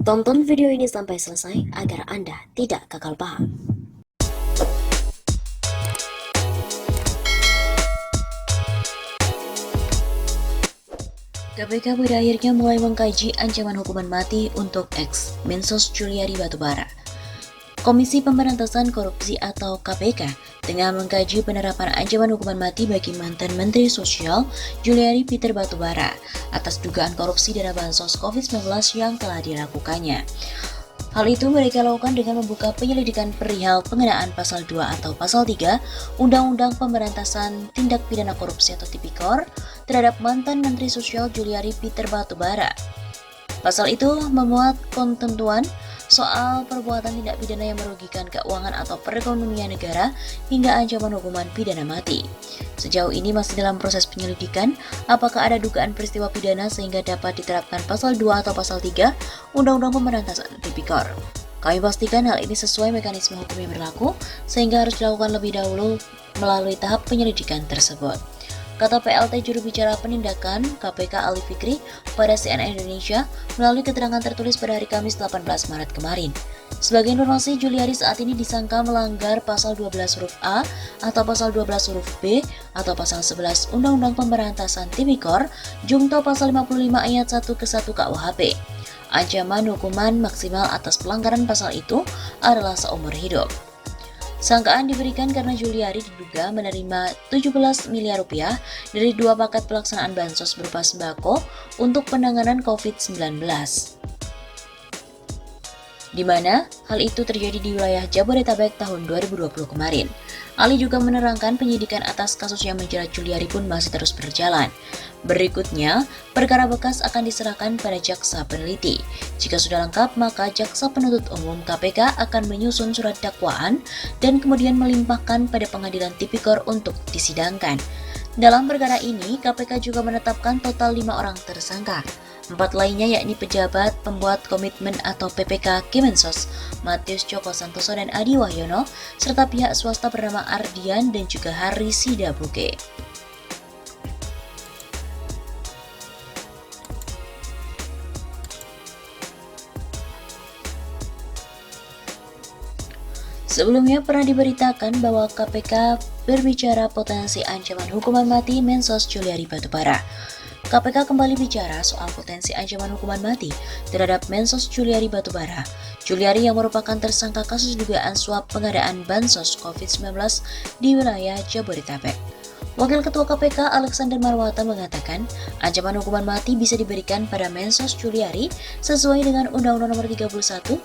Tonton video ini sampai selesai agar Anda tidak gagal paham. KPK pada akhirnya mulai mengkaji ancaman hukuman mati untuk ex-Mensos Juliari Batubara. Komisi Pemberantasan Korupsi atau KPK tengah mengkaji penerapan ancaman hukuman mati bagi mantan Menteri Sosial Juliari Peter Batubara atas dugaan korupsi dana bansos COVID-19 yang telah dilakukannya. Hal itu mereka lakukan dengan membuka penyelidikan perihal pengenaan pasal 2 atau pasal 3 Undang-Undang Pemberantasan Tindak Pidana Korupsi atau Tipikor terhadap mantan Menteri Sosial Juliari Peter Batubara. Pasal itu memuat ketentuan soal perbuatan tindak pidana yang merugikan keuangan atau perekonomian negara hingga ancaman hukuman pidana mati. Sejauh ini masih dalam proses penyelidikan apakah ada dugaan peristiwa pidana sehingga dapat diterapkan pasal 2 atau pasal 3 Undang-Undang Pemberantasan Tipikor. Kami pastikan hal ini sesuai mekanisme hukum yang berlaku sehingga harus dilakukan lebih dahulu melalui tahap penyelidikan tersebut. Kata PLT juru bicara penindakan KPK Ali Fikri pada CNN Indonesia melalui keterangan tertulis pada hari Kamis 18 Maret kemarin. Sebagai informasi, Juliari saat ini disangka melanggar pasal 12 huruf A atau pasal 12 huruf B atau pasal 11 Undang-Undang Pemberantasan Tipikor, Jungto pasal 55 ayat 1 ke 1 KUHP. Ancaman hukuman maksimal atas pelanggaran pasal itu adalah seumur hidup. Sangkaan diberikan karena Juliari diduga menerima 17 miliar rupiah dari 2 paket pelaksanaan bansos berupa sembako untuk penanganan COVID-19. Di mana hal itu terjadi di wilayah Jabodetabek tahun 2020 kemarin. Ali juga menerangkan penyidikan atas kasus yang menjerat Juliari pun masih terus berjalan. Berikutnya, perkara bekas akan diserahkan pada jaksa peneliti. Jika sudah lengkap, maka jaksa penuntut umum KPK akan menyusun surat dakwaan dan kemudian melimpahkan pada pengadilan tipikor untuk disidangkan. Dalam perkara ini, KPK juga menetapkan total 5 orang tersangka. 4 lainnya yakni pejabat pembuat komitmen atau PPK Kemensos, Matius Joko Santoso dan Adi Wahyono, serta pihak swasta bernama Ardian dan juga Hari Sidabuke. Sebelumnya pernah diberitakan bahwa KPK berbicara potensi ancaman hukuman mati Mensos Juliari Batubara. KPK kembali bicara soal potensi ancaman hukuman mati terhadap Mensos Juliari Batubara. Juliari yang merupakan tersangka kasus dugaan suap pengadaan bansos COVID-19 di wilayah Jabodetabek. Wakil Ketua KPK Alexander Marwata mengatakan ancaman hukuman mati bisa diberikan pada Mensos Juliari sesuai dengan Undang-Undang Nomor 31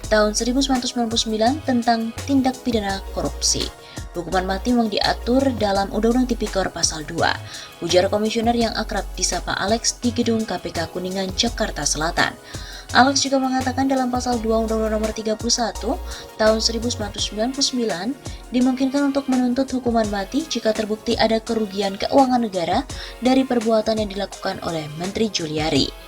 Tahun 1999 tentang tindak pidana korupsi. Hukuman mati memang diatur dalam Undang-Undang Tipikor Pasal 2, ujar komisioner yang akrab disapa Alex di gedung KPK Kuningan, Jakarta Selatan. Alex juga mengatakan dalam Pasal 2 Undang-Undang Nomor 31 Tahun 1999 dimungkinkan untuk menuntut hukuman mati jika terbukti ada kerugian keuangan negara dari perbuatan yang dilakukan oleh Menteri Juliari.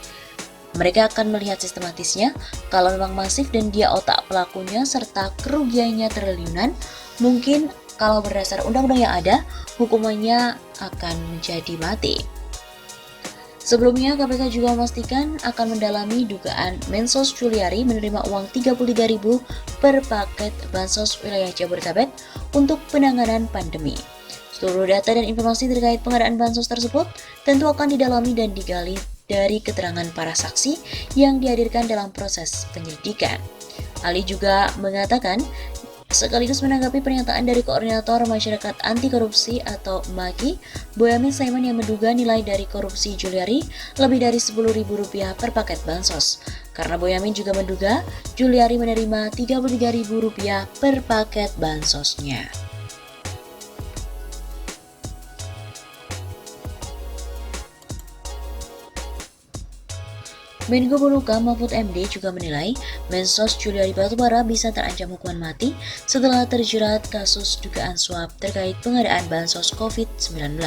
Mereka akan melihat sistematisnya, kalau memang masif dan dia otak pelakunya serta kerugiannya triliunan, mungkin kalau berdasar undang-undang yang ada, hukumannya akan menjadi mati. Sebelumnya, KPK juga memastikan akan mendalami dugaan Mensos Juliari menerima uang 33.000 per paket bansos wilayah Jabodetabek untuk penanganan pandemi. Seluruh data dan informasi terkait pengadaan bansos tersebut tentu akan didalami dan digali dari keterangan para saksi yang dihadirkan dalam proses penyelidikan. Ali juga mengatakan, sekaligus menanggapi pernyataan dari Koordinator Masyarakat Anti Korupsi atau MAKI, Boyamin Saiman yang menduga nilai dari korupsi Juliari lebih dari Rp10.000 per paket bansos. Karena Boyamin juga menduga Juliari menerima Rp33.000 per paket bansosnya. Menko Polhukam Mahfud MD juga menilai Mensos Juliari Batubara bisa terancam hukuman mati setelah terjerat kasus dugaan suap terkait pengadaan bansos COVID-19.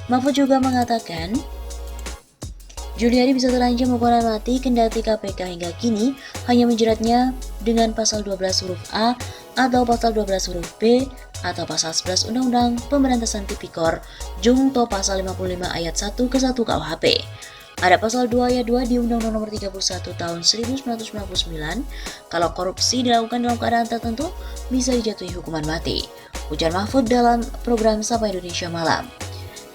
Mahfud juga mengatakan Juliari bisa terancam hukuman mati kendati KPK hingga kini hanya menjeratnya dengan pasal 12 huruf A atau pasal 12 huruf B atau pasal 11 Undang-Undang Pemberantasan Tipikor Jungto pasal 55 ayat 1 ke 1 KUHP. Ada pasal 2 ayat 2 di Undang-Undang Nomor 31 Tahun 1999, kalau korupsi dilakukan dalam keadaan tertentu bisa dijatuhi hukuman mati. Ujar Mahfud dalam program Sapa Indonesia Malam.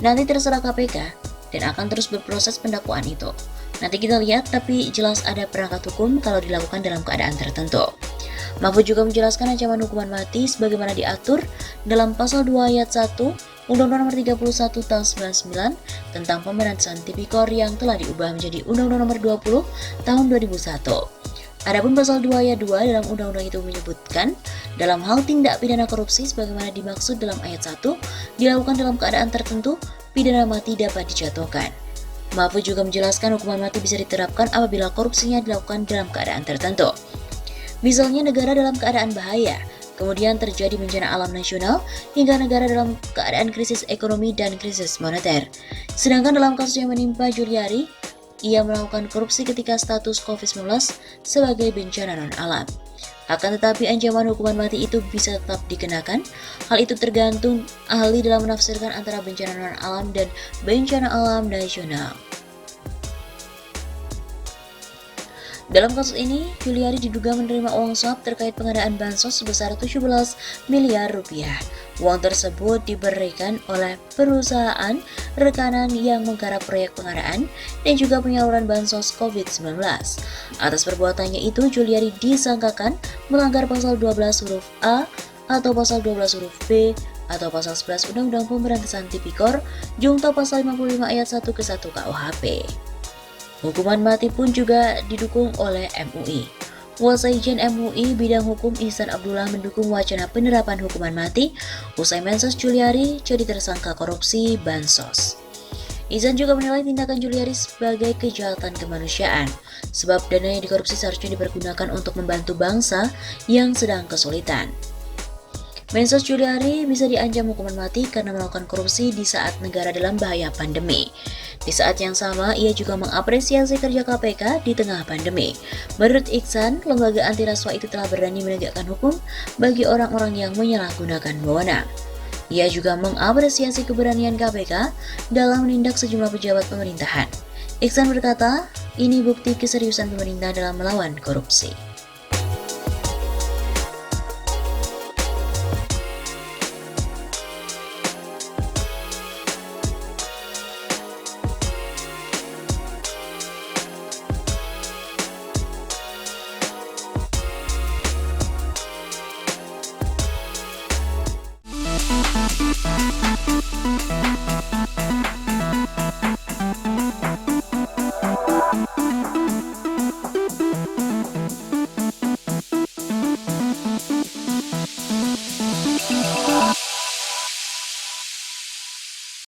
Nanti terserah KPK dan akan terus berproses pendakwaan itu. Nanti kita lihat, tapi jelas ada perangkat hukum kalau dilakukan dalam keadaan tertentu. Mahfud juga menjelaskan ancaman hukuman mati sebagaimana diatur dalam pasal 2 ayat 1 Undang-Undang Nomor 31 Tahun 99 tentang pemberantasan tipikor yang telah diubah menjadi Undang-Undang Nomor 20 Tahun 2001. Adapun pasal 2 ayat 2 dalam undang-undang itu menyebutkan dalam hal tindak pidana korupsi sebagaimana dimaksud dalam ayat 1 dilakukan dalam keadaan tertentu, pidana mati dapat dijatuhkan. Mahfud juga menjelaskan hukuman mati bisa diterapkan apabila korupsinya dilakukan dalam keadaan tertentu. Misalnya negara dalam keadaan bahaya, kemudian terjadi bencana alam nasional, hingga negara dalam keadaan krisis ekonomi dan krisis moneter. Sedangkan dalam kasus yang menimpa Juliari, ia melakukan korupsi ketika status COVID-19 sebagai bencana non-alam. Akan tetapi ancaman hukuman mati itu bisa tetap dikenakan. Hal itu tergantung ahli dalam menafsirkan antara bencana non-alam dan bencana alam nasional. Dalam kasus ini, Juliari diduga menerima uang suap terkait pengadaan bansos sebesar 17 miliar rupiah. Uang tersebut diberikan oleh perusahaan rekanan yang menggarap proyek pengadaan dan juga penyaluran bansos COVID-19. Atas perbuatannya itu, Juliari disangkakan melanggar pasal 12 huruf A atau pasal 12 huruf B atau pasal 11 Undang-Undang Pemberantasan Tipikor, junto pasal 55 ayat 1 ke 1 KUHP. Hukuman mati pun juga didukung oleh MUI. Kuasa Ijen MUI bidang hukum Ihsan Abdullah mendukung wacana penerapan hukuman mati usai Mensos Juliari jadi tersangka korupsi bansos. Ihsan juga menilai tindakan Juliari sebagai kejahatan kemanusiaan, sebab dana yang dikorupsi seharusnya dipergunakan untuk membantu bangsa yang sedang kesulitan. Mensos Juliari bisa diancam hukuman mati karena melakukan korupsi di saat negara dalam bahaya pandemi. Di saat yang sama, ia juga mengapresiasi kerja KPK di tengah pandemi. Menurut Ihsan, lembaga anti rasuah itu telah berani menegakkan hukum bagi orang-orang yang menyalahgunakan wewenang. Ia juga mengapresiasi keberanian KPK dalam menindak sejumlah pejabat pemerintahan. Ihsan berkata, ini bukti keseriusan pemerintah dalam melawan korupsi.